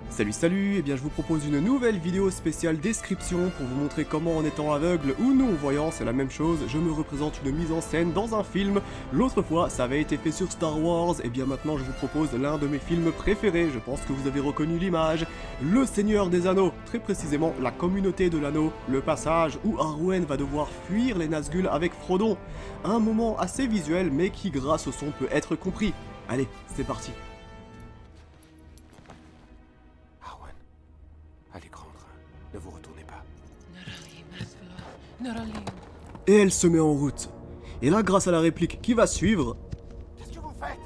Salut, et bien je vous propose une nouvelle vidéo spéciale description pour vous montrer comment en étant aveugle ou non-voyant, c'est la même chose, je me représente une mise en scène dans un film. L'autre fois ça avait été fait sur Star Wars, et bien maintenant je vous propose l'un de mes films préférés, je pense que vous avez reconnu l'image, Le Seigneur des Anneaux, très précisément la communauté de l'anneau, le passage où Arwen va devoir fuir les Nazgûl avec Frodon. Un moment assez visuel mais qui grâce au son peut être compris. Allez, c'est parti. À l'écran, ne vous retournez pas. Et elle se met en route. Et là, grâce à la réplique qui va suivre, Qu'est-ce que vous faites?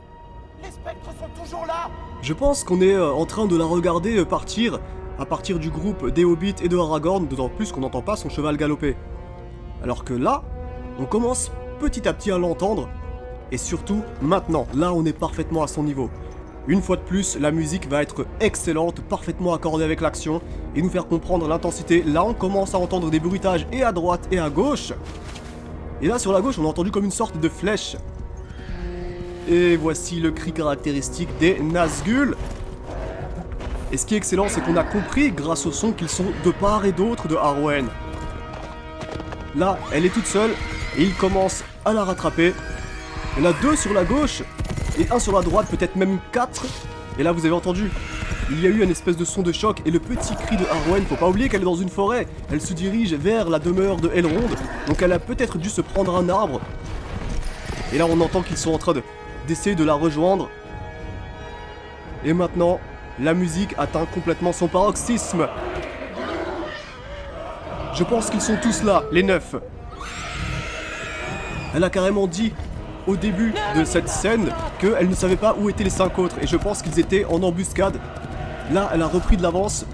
Les spectres sont toujours là. je pense qu'on est en train de la regarder partir à partir du groupe des Hobbits et de Aragorn, d'autant plus qu'on n'entend pas son cheval galoper. Alors que là, on commence petit à petit à l'entendre, et surtout maintenant, là on est parfaitement à son niveau. Une fois de plus, la musique va être excellente, parfaitement accordée avec l'action, et nous faire comprendre l'intensité. Là on commence à entendre des bruitages et à droite et à gauche. Et là sur la gauche on a entendu comme une sorte de flèche. Et voici le cri caractéristique des Nazgûl. Et ce qui est excellent, c'est qu'on a compris grâce au son qu'ils sont de part et d'autre de Arwen. Là, elle est toute seule, et il commence à la rattraper. Il y en a deux sur la gauche, et un sur la droite, peut-être même 4. Et là, vous avez entendu, il y a eu une espèce de son de choc, et le petit cri de Arwen, faut pas oublier qu'elle est dans une forêt. Elle se dirige vers la demeure de Elrond, donc elle a peut-être dû se prendre un arbre. Et là, on entend qu'ils sont en train d'essayer de la rejoindre. Et maintenant, la musique atteint complètement son paroxysme. Je pense qu'ils sont tous là, les 9. Elle a carrément dit au début de cette scène qu'elle ne savait pas où étaient les 5 autres. Et je pense qu'ils étaient en embuscade. Là, elle a repris de l'avance.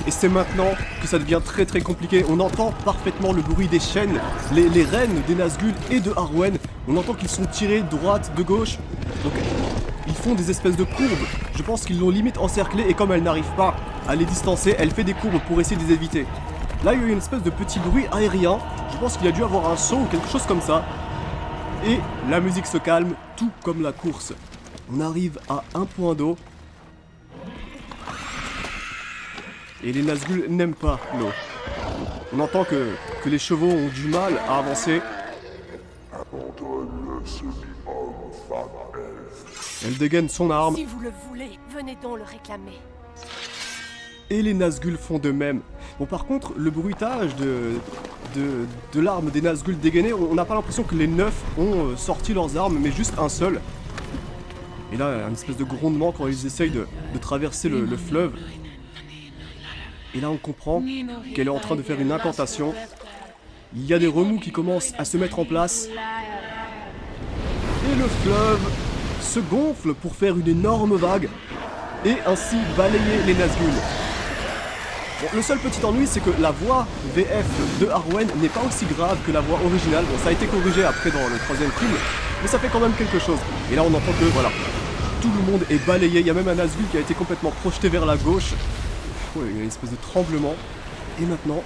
Et c'est maintenant que ça devient très très compliqué. On entend parfaitement le bruit des chaînes, les rênes des Nazgûl et de Arwen. On entend qu'ils sont tirés de droite, de gauche. Donc ils font des espèces de courbes. Je pense qu'ils l'ont limite encerclée et comme elle n'arrive pas à les distancer, elle fait des courbes pour essayer de les éviter. Là, il y a eu une espèce de petit bruit aérien. Je pense qu'il a dû avoir un saut ou quelque chose comme ça. Et la musique se calme, tout comme la course. On arrive à un point d'eau. Et les Nazgûl n'aiment pas l'eau. On entend que les chevaux ont du mal à avancer. Abandonne le semi-homme, femme, elfe. Elle dégaine son arme. Si vous le voulez, venez donc le réclamer. Et les Nazgûl font de même. Bon, par contre, le bruitage de l'arme des Nazgûl dégainée, on n'a pas l'impression que les 9 ont sorti leurs armes, mais juste un seul. Et là, un espèce de grondement quand ils essayent de traverser le fleuve. Et là, on comprend qu'elle est en train de faire une incantation. Il y a des remous qui commencent à se mettre en place. Et le fleuve se gonfle pour faire une énorme vague. Et ainsi balayer les Nazgûl. Bon, le seul petit ennui, c'est que la voix VF de Arwen n'est pas aussi grave que la voix originale. Bon, ça a été corrigé après dans le 3e film, mais ça fait quand même quelque chose. Et là, on entend que, voilà, tout le monde est balayé. Il y a même un Nazgûl qui a été complètement projeté vers la gauche. Ouais, il y a une espèce de tremblement. Et maintenant,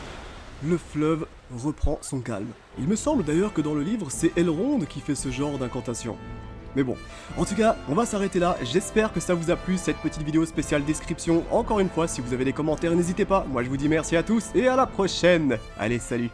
le fleuve reprend son calme. Il me semble d'ailleurs que dans le livre, c'est Elrond qui fait ce genre d'incantation. Mais bon, en tout cas, on va s'arrêter là. J'espère que ça vous a plu, cette petite vidéo spéciale description. Encore une fois, si vous avez des commentaires, n'hésitez pas. Moi, je vous dis merci à tous et à la prochaine. Allez, salut!